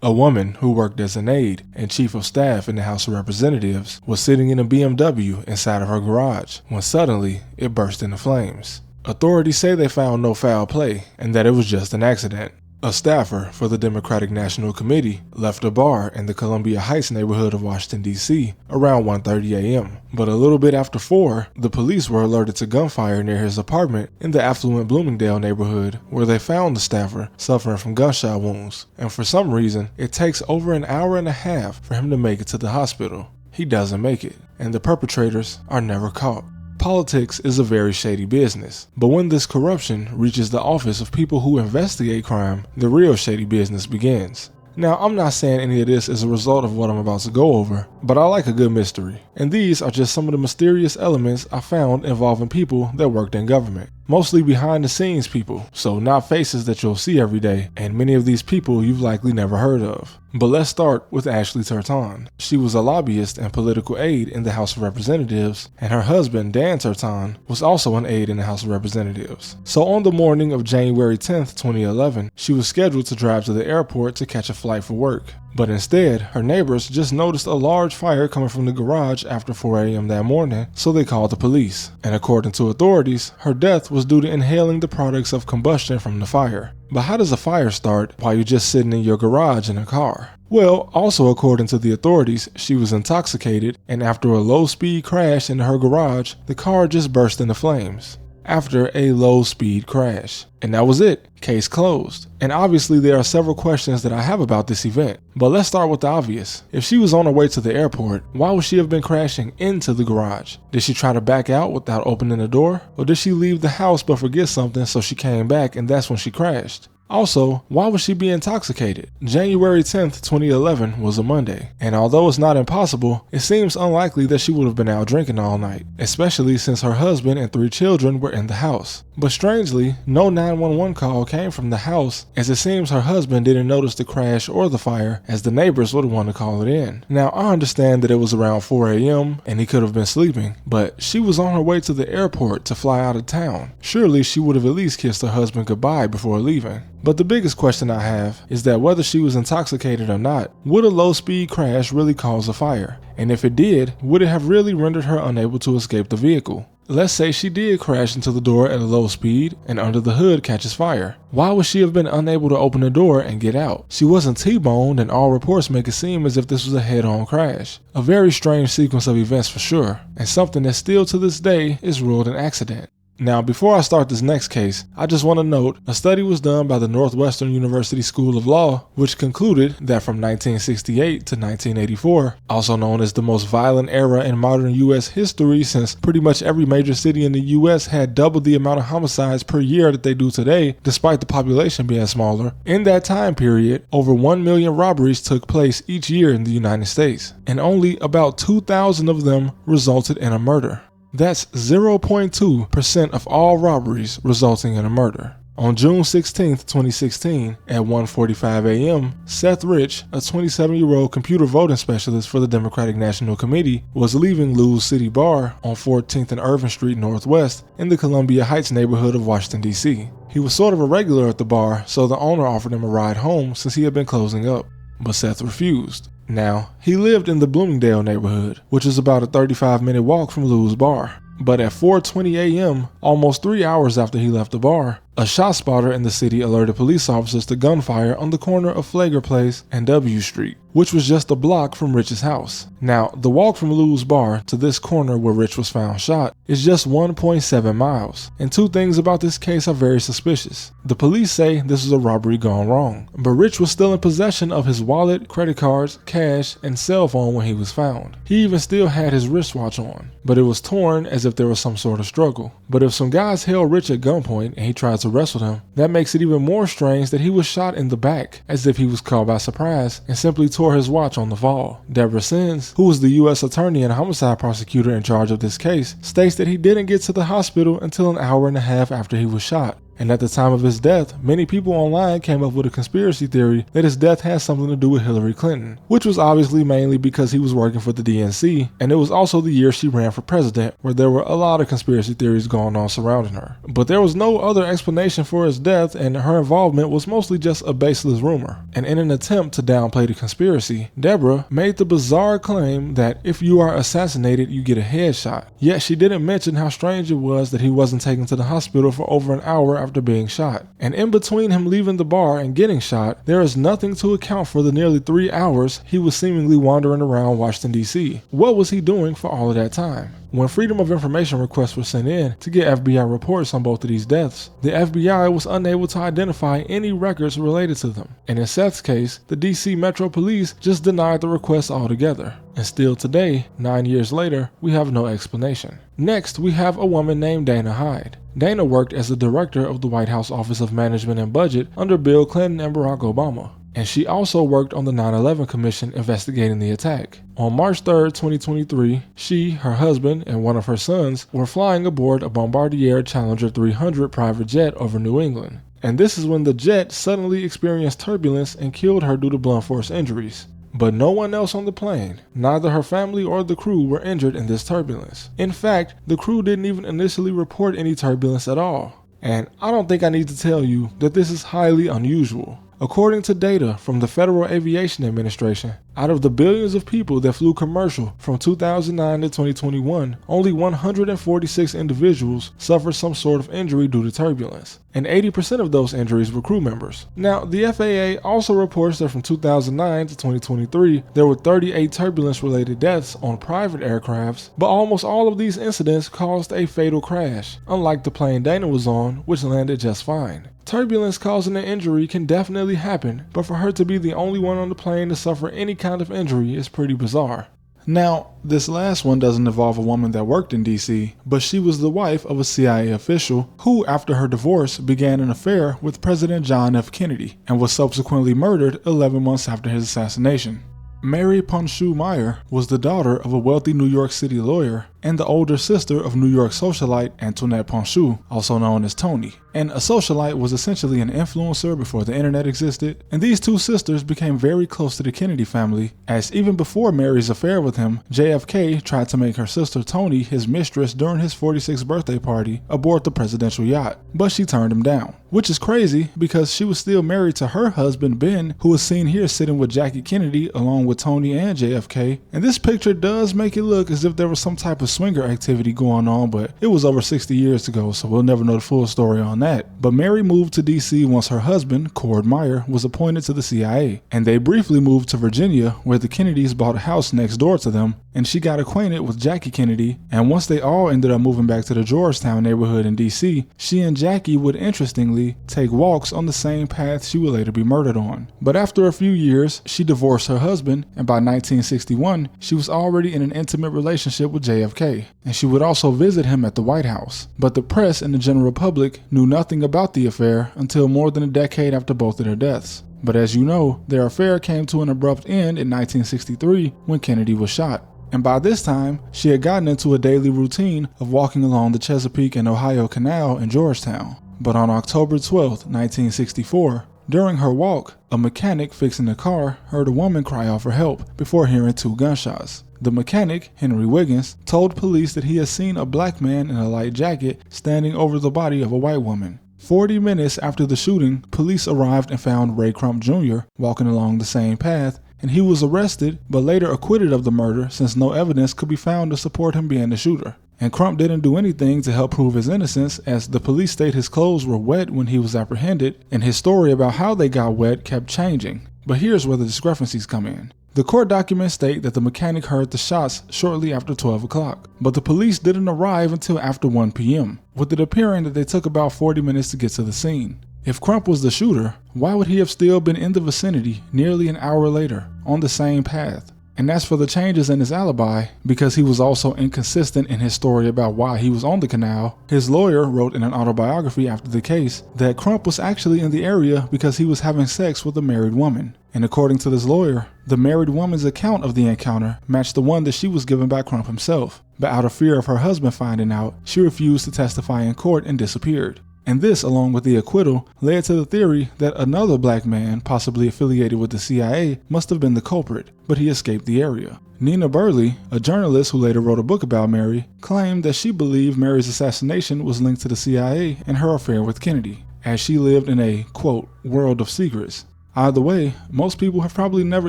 A woman who worked as an aide and chief of staff in the House of Representatives was sitting in a BMW inside of her garage when suddenly it burst into flames. Authorities say they found no foul play and that it was just an accident. A staffer for the Democratic National Committee left a bar in the Columbia Heights neighborhood of Washington, D.C. around 1:30 a.m. But a little bit after 4, the police were alerted to gunfire near his apartment in the affluent Bloomingdale neighborhood, where they found the staffer suffering from gunshot wounds. And for some reason, it takes over an hour and a half for him to make it to the hospital. He doesn't make it, and the perpetrators are never caught. Politics is a very shady business, but when this corruption reaches the office of people who investigate crime, the real shady business begins. Now, I'm not saying any of this is a result of what I'm about to go over, but I like a good mystery, and these are just some of the mysterious elements I found involving people that worked in government. Mostly behind the scenes people, so not faces that you'll see every day, and many of these people you've likely never heard of. But let's start with Ashley Tertton. She was a lobbyist and political aide in the House of Representatives, and her husband, Dan Tertton, was also an aide in the House of Representatives. So on the morning of January 10th, 2011, she was scheduled to drive to the airport to catch a flight for work. But instead, her neighbors just noticed a large fire coming from the garage after 4 a.m. that morning, so they called the police. And according to authorities, her death was due to inhaling the products of combustion from the fire. But how does a fire start while you're just sitting in your garage in a car? Well, also according to the authorities, she was intoxicated, and after a low-speed crash into her garage, the car just burst into flames. After a low-speed crash. And that was it. Case closed. And obviously there are several questions that I have about this event. But let's start with the obvious. If she was on her way to the airport, why would she have been crashing into the garage? Did she try to back out without opening the door? Or did she leave the house but forget something so she came back and that's when she crashed? Also, why would she be intoxicated? January 10th, 2011 was a Monday, and although it's not impossible, it seems unlikely that she would have been out drinking all night, especially since her husband and 3 children were in the house. But strangely, no 911 call came from the house, as it seems her husband didn't notice the crash or the fire, as the neighbors were the one to call it in. Now, I understand that it was around 4 a.m. and he could have been sleeping, but she was on her way to the airport to fly out of town. Surely she would have at least kissed her husband goodbye before leaving. But the biggest question I have is that whether she was intoxicated or not, would a low-speed crash really cause a fire? And if it did, would it have really rendered her unable to escape the vehicle? Let's say she did crash into the door at a low speed and under the hood catches fire. Why would she have been unable to open the door and get out? She wasn't T-boned, and all reports make it seem as if this was a head-on crash. A very strange sequence of events for sure, and something that still to this day is ruled an accident. Now, before I start this next case, I just want to note a study was done by the Northwestern University School of Law, which concluded that from 1968 to 1984, also known as the most violent era in modern U.S. history, since pretty much every major city in the U.S. had double the amount of homicides per year that they do today, despite the population being smaller. In that time period, over 1 million robberies took place each year in the United States, and only about 2,000 of them resulted in a murder. That's 0.2% of all robberies resulting in a murder. On June 16, 2016, at 1:45 a.m., Seth Rich, a 27-year-old computer voting specialist for the Democratic National Committee, was leaving Lou's City Bar on 14th and Irvin Street Northwest in the Columbia Heights neighborhood of Washington, D.C. He was sort of a regular at the bar, so the owner offered him a ride home since he had been closing up. But Seth refused. Now, he lived in the Bloomingdale neighborhood, which is about a 35-minute walk from Lou's bar. But at 4:20 a.m., almost 3 hours after he left the bar, a shot spotter in the city alerted police officers to gunfire on the corner of Flagler Place and W Street, which was just a block from Rich's house. Now, the walk from Lou's bar to this corner where Rich was found shot is just 1.7 miles, and 2 things about this case are very suspicious. The police say this is a robbery gone wrong, but Rich was still in possession of his wallet, credit cards, cash, and cell phone when he was found. He even still had his wristwatch on, but it was torn as if there was some sort of struggle. But if some guys held Rich at gunpoint and he tried to wrestle him, that makes it even more strange that he was shot in the back, as if he was caught by surprise and simply tore his watch on the fall. Deborah Sins, who was the U.S. attorney and homicide prosecutor in charge of this case, states that he didn't get to the hospital until an hour and a half after he was shot. and at the time of his death, many people online came up with a conspiracy theory that his death had something to do with Hillary Clinton, which was obviously mainly because he was working for the DNC, and it was also the year she ran for president, where there were a lot of conspiracy theories going on surrounding her. But there was no other explanation for his death, and her involvement was mostly just a baseless rumor. And in an attempt to downplay the conspiracy, Deborah made the bizarre claim that if you are assassinated, you get a headshot. Yet she didn't mention how strange it was that he wasn't taken to the hospital for over an hour after being shot. And in between him leaving the bar and getting shot, there is nothing to account for the nearly 3 hours he was seemingly wandering around Washington, D.C. What was he doing for all of that time? When Freedom of Information requests were sent in to get FBI reports on both of these deaths, the FBI was unable to identify any records related to them. And in Seth's case, the DC Metro Police just denied the request altogether. And still today, 9 years later, we have no explanation. Next, we have a woman named Dana Hyde. Dana worked as the director of the White House Office of Management and Budget under Bill Clinton and Barack Obama. And she also worked on the 9/11 Commission investigating the attack. On March 3rd, 2023, she, her husband, and one of her sons were flying aboard a Bombardier Challenger 300 private jet over New England. And this is when the jet suddenly experienced turbulence and killed her due to blunt force injuries. But no one else on the plane, neither her family or the crew, were injured in this turbulence. In fact, the crew didn't even initially report any turbulence at all. And I don't think I need to tell you that this is highly unusual. According to data from the Federal Aviation Administration, out of the billions of people that flew commercial from 2009 to 2021, only 146 individuals suffered some sort of injury due to turbulence, and 80% of those injuries were crew members. Now, the FAA also reports that from 2009 to 2023, there were 38 turbulence-related deaths on private aircrafts, but almost all of these incidents caused a fatal crash, unlike the plane Dana was on, which landed just fine. Turbulence causing an injury can definitely happen, but for her to be the only one on the plane to suffer any kind of injury is pretty bizarre. Now, this last one doesn't involve a woman that worked in DC, but she was the wife of a CIA official who, after her divorce, began an affair with President John F. Kennedy and was subsequently murdered 11 months after his assassination. Mary Ponchu Meyer was the daughter of a wealthy New York City lawyer and the older sister of New York socialite Antoinette Ponchu, also known as Tony. And a socialite was essentially an influencer before the internet existed, and these two sisters became very close to the Kennedy family, as even before Mary's affair with him, JFK tried to make her sister Tony his mistress during his 46th birthday party aboard the presidential yacht, but she turned him down. Which is crazy because she was still married to her husband Ben, who was seen here sitting with Jackie Kennedy along with Tony and JFK, and this picture does make it look as if there was some type of swinger activity going on, but it was over 60 years ago, so we'll never know the full story on that. But Mary moved to DC once her husband, Cord Meyer, was appointed to the CIA, and they briefly moved to Virginia, where the Kennedys bought a house next door to them, and she got acquainted with Jackie Kennedy, and once they all ended up moving back to the Georgetown neighborhood in DC, she and Jackie would interestingly take walks on the same path she would later be murdered on. But after a few years, she divorced her husband, and by 1961, she was already in an intimate relationship with JFK, and she would also visit him at the White House. But the press and the general public knew nothing about the affair until more than a decade after both of their deaths. But as you know, their affair came to an abrupt end in 1963 when Kennedy was shot. And by this time, she had gotten into a daily routine of walking along the Chesapeake and Ohio Canal in Georgetown. But on October 12, 1964, during her walk, a mechanic fixing the car heard a woman cry out for help before hearing 2 gunshots. The mechanic, Henry Wiggins, told police that he had seen a black man in a light jacket standing over the body of a white woman. 40 minutes after the shooting, police arrived and found Ray Crump Jr. walking along the same path, and he was arrested but later acquitted of the murder since no evidence could be found to support him being the shooter. And Crump didn't do anything to help prove his innocence, as the police state his clothes were wet when he was apprehended, and his story about how they got wet kept changing. But here's where the discrepancies come in. The court documents state that the mechanic heard the shots shortly after 12 o'clock, but the police didn't arrive until after 1 p.m., with it appearing that they took about 40 minutes to get to the scene. If Crump was the shooter, why would he have still been in the vicinity nearly an hour later, on the same path? And as for the changes in his alibi, because he was also inconsistent in his story about why he was on the canal, his lawyer wrote in an autobiography after the case that Crump was actually in the area because he was having sex with a married woman. And according to this lawyer, the married woman's account of the encounter matched the one that she was given by Crump himself. But out of fear of her husband finding out, she refused to testify in court and disappeared. And this, along with the acquittal, led to the theory that another black man, possibly affiliated with the CIA, must have been the culprit, but he escaped the area. Nina Burley, a journalist who later wrote a book about Mary, claimed that she believed Mary's assassination was linked to the CIA and her affair with Kennedy, as she lived in a, quote, world of secrets. Either way, most people have probably never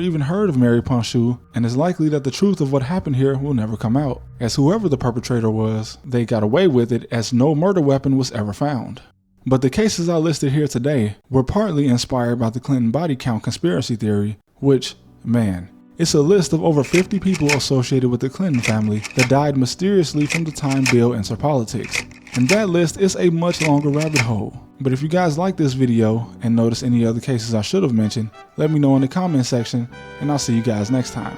even heard of Mary Ponchu, and it's likely that the truth of what happened here will never come out, as whoever the perpetrator was, they got away with it as no murder weapon was ever found. But the cases I listed here today were partly inspired by the Clinton body count conspiracy theory, which, man, it's a list of over 50 people associated with the Clinton family that died mysteriously from the time Bill entered politics. And that list is a much longer rabbit hole. But if you guys like this video and notice any other cases I should have mentioned, let me know in the comment section, and I'll see you guys next time.